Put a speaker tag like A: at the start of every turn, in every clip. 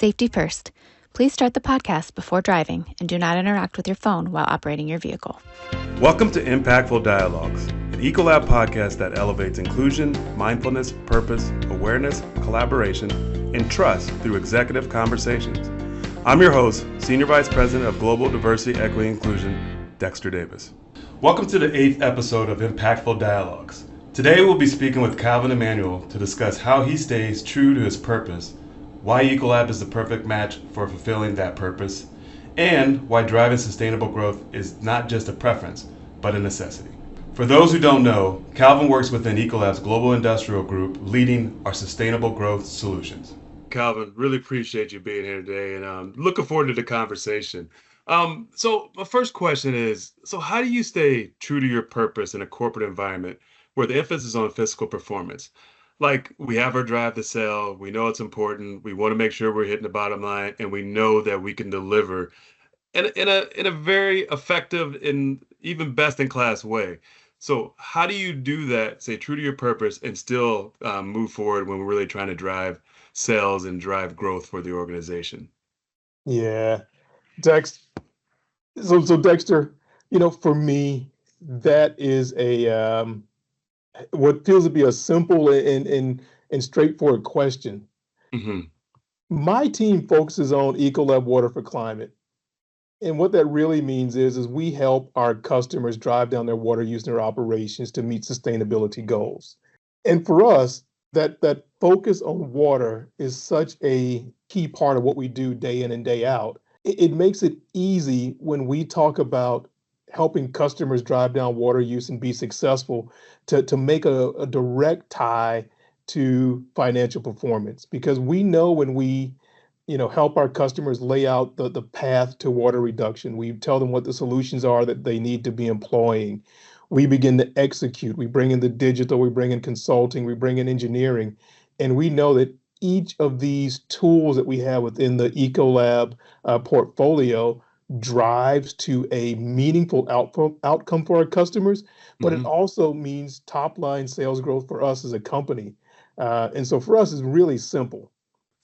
A: Safety first. Please start the podcast before driving and do not interact with your phone while operating your vehicle.
B: Welcome to Impactful Dialogues, an Ecolab podcast that elevates inclusion, mindfulness, purpose, awareness, collaboration, and trust through executive conversations. I'm your host, Senior Vice President of Global Diversity, Equity, and Inclusion, Dexter Davis. Welcome to the 8th episode of Impactful Dialogues. Today we'll be speaking with Calvin Emanuel to discuss how he stays true to his purpose, why Ecolab is the perfect match for fulfilling that purpose, and why driving sustainable growth is not just a preference, but a necessity. For those who don't know, Calvin works within Ecolab's Global Industrial Group, leading our sustainable growth solutions. Calvin, really appreciate you being here today, and looking forward to the conversation. So my first question is, how do you stay true to your purpose in a corporate environment where the emphasis is on fiscal performance? Like, we have our drive to sell, we know it's important, we want to make sure we're hitting the bottom line, and we know that we can deliver in a very effective and even best in class way. So how do you do that, stay true to your purpose, and still move forward when we're really trying to drive sales and drive growth for the organization?
C: Yeah, Dex. So Dexter, for me, that is what feels to be a simple and straightforward question.
B: Mm-hmm.
C: My team focuses on Ecolab Water for Climate. And what that really means is we help our customers drive down their water use in their operations to meet sustainability goals. And for us, that focus on water is such a key part of what we do day in and day out. It makes it easy when we talk about helping customers drive down water use and be successful to make a direct tie to financial performance, because we know when we help our customers lay out the path to water reduction, we tell them what the solutions are that they need to be employing. We begin to execute. We bring in the digital, we bring in consulting, we bring in engineering, and we know that each of these tools that we have within the Ecolab portfolio drives to a meaningful outcome for our customers, but it also means top line sales growth for us as a company. And so for us, it's really simple.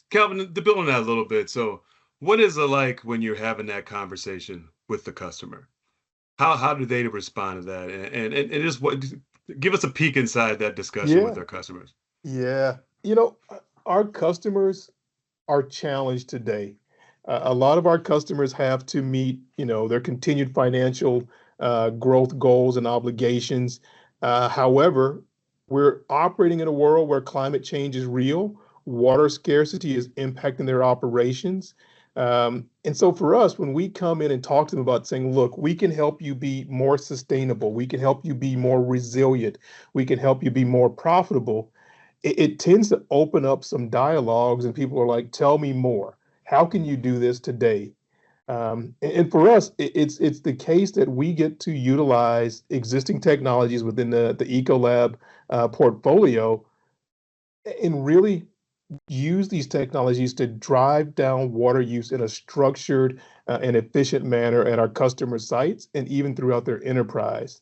B: Calvin, to build on that a little bit, so what is it like when you're having that conversation with the customer? How do they respond to that? And just give us a peek inside that discussion with our customers.
C: Yeah. Our customers are challenged today. A lot of our customers have to meet, their continued financial growth goals and obligations. However, we're operating in a world where climate change is real. Water scarcity is impacting their operations. And so for us, when we come in and talk to them about saying, look, we can help you be more sustainable, we can help you be more resilient, we can help you be more profitable, it tends to open up some dialogues, and people are like, tell me more. How can you do this today? And for us, it's the case that we get to utilize existing technologies within the Ecolab portfolio and really use these technologies to drive down water use in a structured and efficient manner at our customer sites and even throughout their enterprise.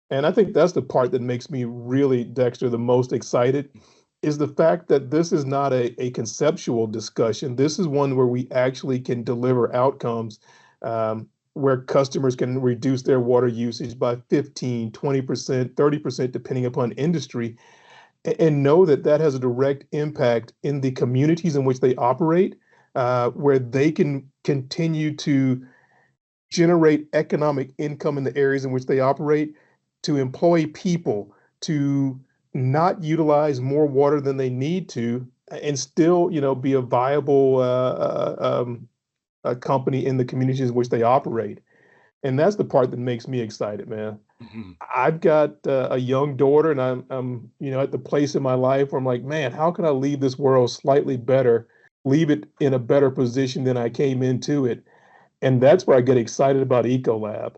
C: And I think that's the part that makes me really, Dexter, the most excited, is the fact that this is not a conceptual discussion. This is one where we actually can deliver outcomes where customers can reduce their water usage by 15, 20%, 30%, depending upon industry, and know that that has a direct impact in the communities in which they operate, where they can continue to generate economic income in the areas in which they operate, to employ people, to not utilize more water than they need to, and still, be a viable company in the communities in which they operate. And that's the part that makes me excited, man.
B: Mm-hmm.
C: I've got a young daughter, and I'm at the place in my life where I'm like, man, how can I leave this world slightly better, leave it in a better position than I came into it? And that's where I get excited about Ecolab.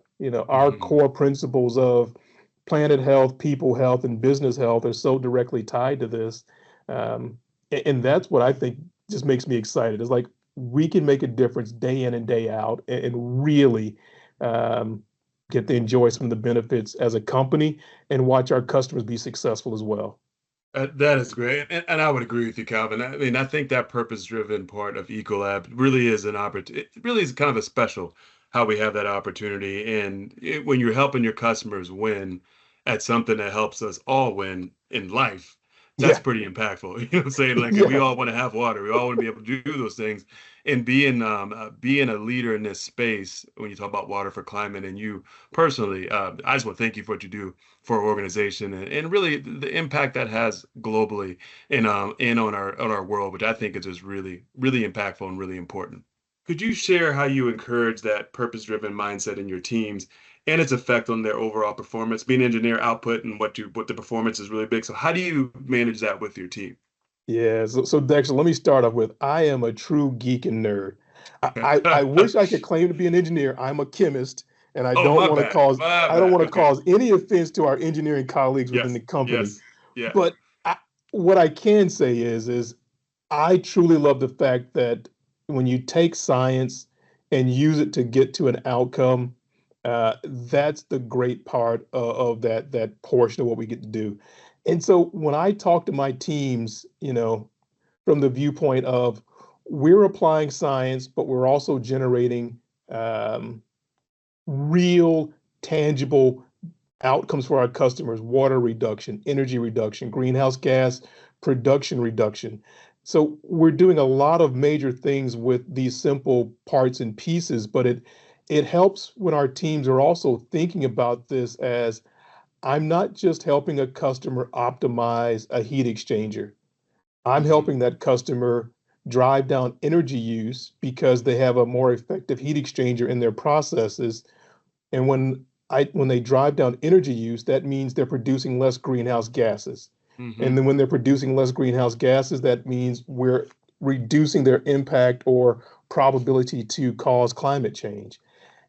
C: Our core principles of planet health, people health, and business health are so directly tied to this. And that's what I think just makes me excited. It's like we can make a difference day in and day out and really get to enjoy some of the benefits as a company and watch our customers be successful as well.
B: That is great. And I would agree with you, Calvin. I mean, I think that purpose-driven part of Ecolab really is an opportunity. It really is kind of a special how we have that opportunity. And when you're helping your customers win at something that helps us all win in life, that's
C: Yeah,
B: pretty impactful. You know what I'm saying? Like we
C: yeah,
B: all want to have water. We all want to be able to do those things. And being a leader in this space, when you talk about water for climate and you personally, I just want to thank you for what you do for our organization and really the impact that has globally and on our world, which I think is just really impactful and really important. Could you share how you encourage that purpose-driven mindset in your teams and its effect on their overall performance? Being engineer output and what the performance is really big. So how do you manage that with your team?
C: yeah. So Dexter, let me start off with I am a true geek and nerd. I wish I could claim to be an engineer. I'm a chemist, and
B: Oh, my
C: I don't
B: bad.
C: want to
B: Okay.
C: cause any offense to our engineering colleagues within the
B: Yes,
C: company.
B: yes, yeah.
C: But what I can say is I truly love the fact that when you take science and use it to get to an outcome, that's the great part of that portion of what we get to do. And so when I talk to my teams, from the viewpoint of we're applying science, but we're also generating um, real, tangible outcomes for our customers: water reduction, energy reduction, greenhouse gas production reduction. So we're doing a lot of major things with these simple parts and pieces, but it helps when our teams are also thinking about this as I'm not just helping a customer optimize a heat exchanger. I'm
B: Hmm.
C: helping that customer drive down energy use because they have a more effective heat exchanger in their processes. And when they drive down energy use, that means they're producing less greenhouse gases. And
B: Hmm.
C: then when they're producing less greenhouse gases, that means we're reducing their impact or probability to cause climate change.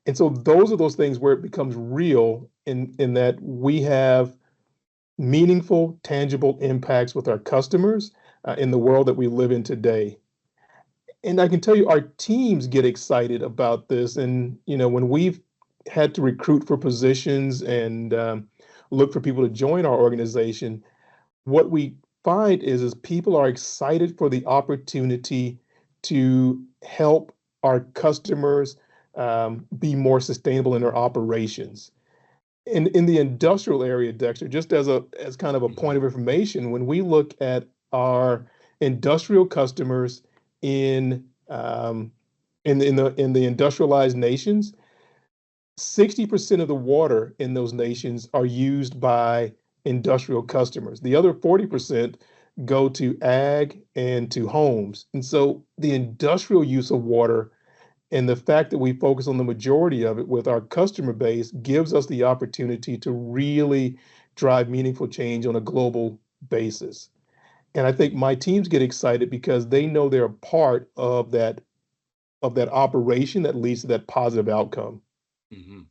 C: And so those are those things where it becomes real in that we have meaningful, tangible impacts with our customers in the world that we live in today. And I can tell you, our teams get excited about this. And when we've had to recruit for positions and look for people to join our organization, what we find is people are excited for the opportunity to help our customers be more sustainable in their operations. In the industrial area, Dexter, just as kind of a point
B: Hmm.
C: of information, when we look at our industrial customers in in the industrialized nations, 60% of the water in those nations are used by industrial customers. The other 40% go to ag and to homes. And so the industrial use of water and the fact that we focus on the majority of it with our customer base gives us the opportunity to really drive meaningful change on a global basis. And I think my teams get excited because they know they're a part of that operation that leads to that positive outcome.
B: Hmm.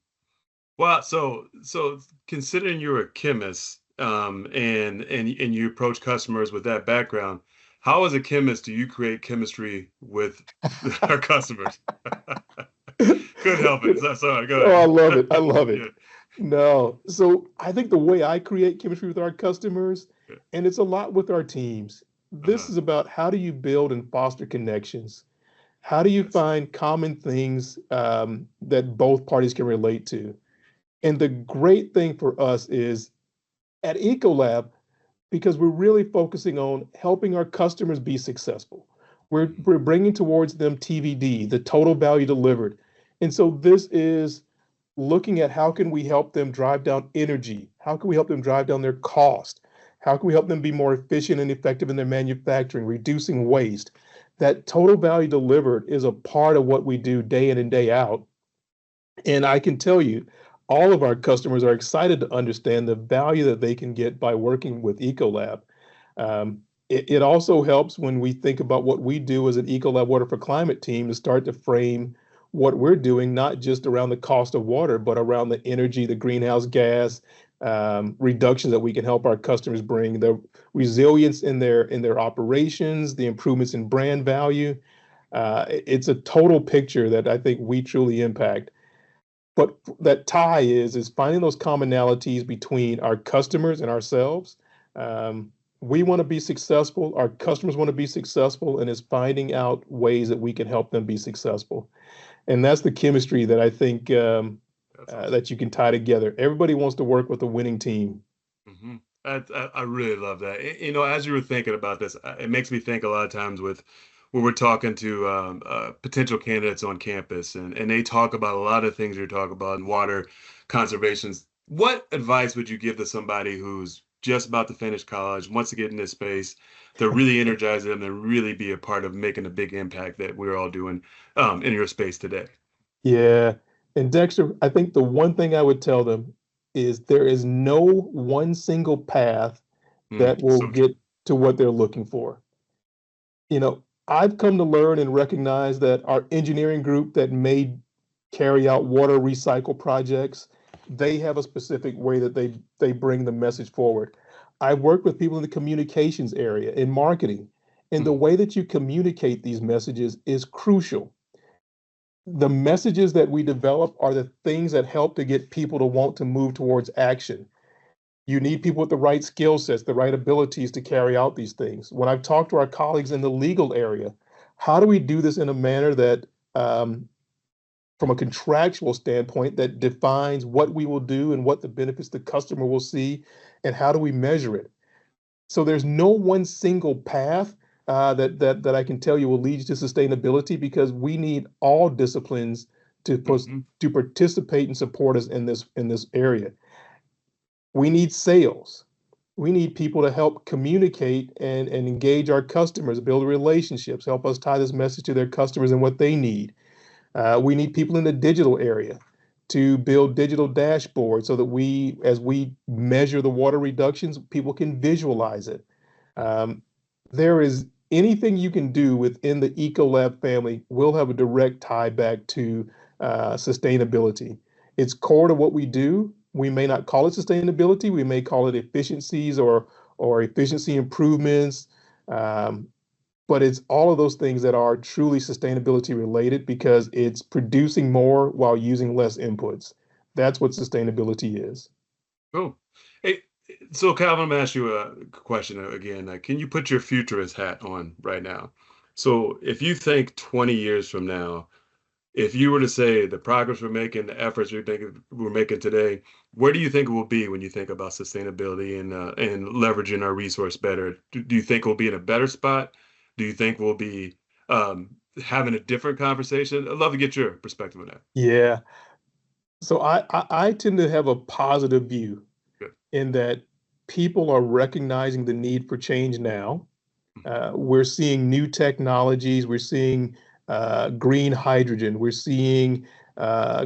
B: Well, so considering you're a chemist, and you approach customers with that background, how as a chemist do you create chemistry with our customers? Couldn't help it.
C: You
B: Sorry, go
C: Oh, I love
B: ahead.
C: it. I love it.
B: Yeah.
C: No. So I think the way I create chemistry with our customers,
B: Yeah.
C: and it's a lot with our teams, this
B: Uh-huh.
C: is about how do you build and foster connections? How do you
B: Yes.
C: find common things that both parties can relate to? And the great thing for us is at Ecolab, because we're really focusing on helping our customers be successful.
B: Mhm.
C: We're bringing towards them TVD, the total value delivered. And so this is looking at how can we help them drive down energy? How can we help them drive down their cost? How can we help them be more efficient and effective in their manufacturing, reducing waste? That total value delivered is a part of what we do day in and day out. And I can tell you, all of our customers are excited to understand the value that they can get by working with Ecolab. It also helps when we think about what we do as an Ecolab Water for Climate team to start to frame what we're doing, not just around the cost of water, but around the energy, the greenhouse gas reductions that we can help our customers bring, the resilience in their operations, the improvements in brand value. It's a total picture that I think we truly impact. But that tie is finding those commonalities between our customers and ourselves. Um, We want to be successful. Our customers want to be successful, and it's finding out ways that we can help them be successful. And that's the chemistry that I think
B: That's awesome.
C: that you can tie together. Everybody wants to work with a winning team.
B: Hmm. I really love that. As you were thinking about this, it makes me think a lot of times with when we're talking to potential candidates on campus, and they talk about a lot of things you're talking about in water conservations. What advice would you give to somebody who's just about to finish college, wants to get in this space, to really energize them and really be a part of making a big impact that we're all doing in your space today?
C: Yeah. And Dexter, I think the one thing I would tell them is there is no one single path that will
B: So true.
C: get to what they're looking for. You know, I've come to learn and recognize that our engineering group that may carry out water recycle projects, they have a specific way that they bring the message forward. I've worked with people in the communications area, in marketing, and the
B: Mm,
C: way that you communicate these messages is crucial. The messages that we develop are the things that help to get people to want to move towards action. You need people with the right skill sets, the right abilities to carry out these things. When I've talked to our colleagues in the legal area, how do we do this in a manner that, from a contractual standpoint, that defines what we will do and what the benefits the customer will see, and how do we measure it? So there's no one single path that I can tell you will lead you to sustainability because we need all disciplines
B: mhm.
C: to participate and support us in this area. We need sales. We need people to help communicate and engage our customers, build relationships, help us tie this message to their customers and what they need. We need people in the digital area to build digital dashboards so that as we measure the water reductions, people can visualize it. Um, there is anything you can do within the Ecolab family will have a direct tie back to sustainability. It's core to what we do. We may not call it sustainability. We may call it efficiencies or efficiency improvements. Um, but it's all of those things that are truly sustainability related because it's producing more while using less inputs. That's what sustainability is.
B: Cool. Hey, so Calvin, I'm gonna ask you a question again. Can you put your futurist hat on right now? So if you think 20 years from now, if you were to say the progress we're making, the efforts we're making today, where do you think it will be when you think about sustainability and leveraging our resource better? Do you think we'll be in a better spot? Do you think we'll be having a different conversation? I'd love to get your perspective on that.
C: Yeah. So I tend to have a positive view
B: Good.
C: in that people are recognizing the need for change now. We're seeing new technologies. We're seeing green hydrogen. We're seeing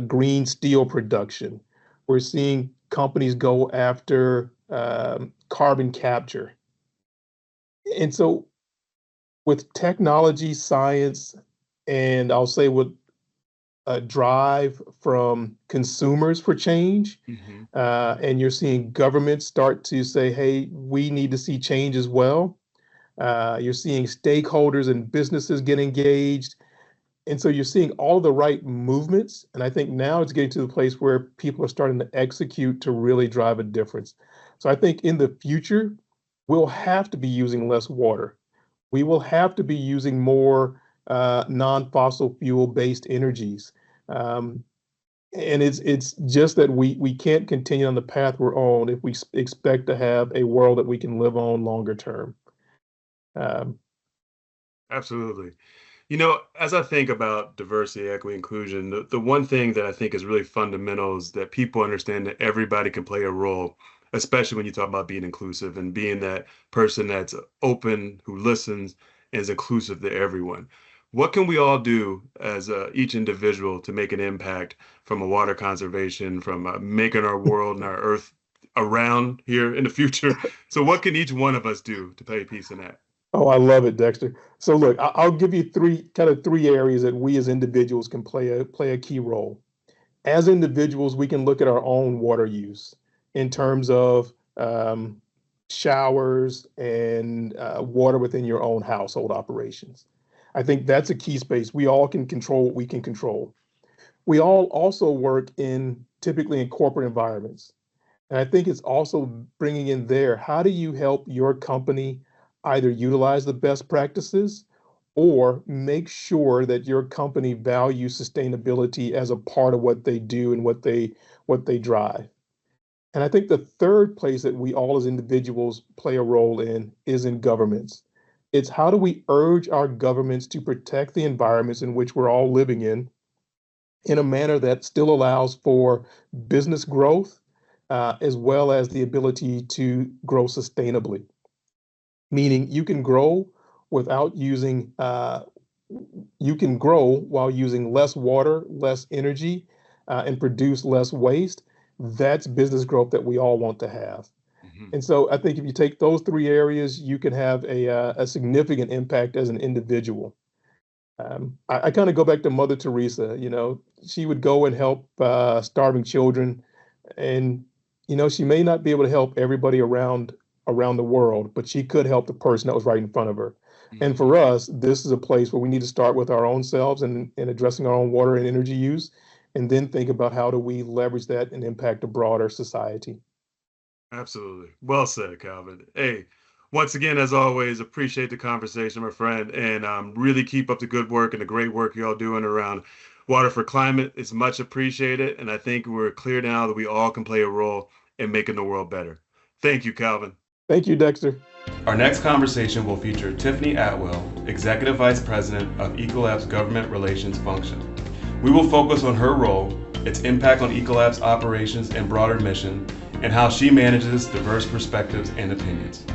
C: green steel production. We're seeing companies go after carbon capture. And so, with technology, science, and I'll say with a drive from consumers for change,
B: Hmm.
C: and you're seeing governments start to say, hey, we need to see change as well. You're seeing stakeholders and businesses get engaged. And so you're seeing all the right movements. And I think now it's getting to the place where people are starting to execute to really drive a difference. So I think in the future, we'll have to be using less water. We will have to be using more non-fossil fuel-based energies. Um, and it's just that we can't continue on the path we're on if we expect to have a world that we can live on longer term. Um,
B: Absolutely. As I think about diversity, equity, inclusion, the one thing that I think is really fundamental is that people understand that everybody can play a role, especially when you talk about being inclusive and being that person that's open, who listens, and is inclusive to everyone. What can we all do as each individual to make an impact from a water conservation, from making our world and our earth around here in the future? So, what can each one of us do to play a piece in that?
C: Oh, I love it, Dexter. So look, I'll give you three areas that we as individuals can play a key role. As individuals, we can look at our own water use in terms of showers and water within your own household operations. I think that's a key space. We all can control what we can control. We all also work in typically in corporate environments. And I think it's also bringing in there, how do you help your company either utilize the best practices or make sure that your company values sustainability as a part of what they do and what they drive. And I think the third place that we all as individuals play a role in is in governments. It's how do we urge our governments to protect the environments in which we're all living in a manner that still allows for business growth, as well as the ability to grow sustainably. Meaning without using, you can grow while using less water, less energy, and produce less waste. That's business growth that we all want to have.
B: Mhm.
C: And so I think if you take those three areas, you can have a significant impact as an individual. I kind of go back to Mother Teresa. She would go and help starving children, and she may not be able to help everybody around the world, but she could help the person that was right in front of her. And
B: Mhm.
C: for us, this is a place where we need to start with our own selves and addressing our own water and energy use, and then think about how do we leverage that and impact a broader society.
B: Absolutely. Well said, Calvin. Hey, once again, as always, appreciate the conversation, my friend, and really keep up the good work and the great work y'all doing around water for climate. It's much appreciated, and I think we're clear now that we all can play a role in making the world better. Thank you, Calvin.
C: Thank you, Dexter.
B: Our next conversation will feature Tiffany Atwell, Executive Vice President of Ecolab's Government Relations Function. We will focus on her role, its impact on Ecolab's operations and broader mission, and how she manages diverse perspectives and opinions.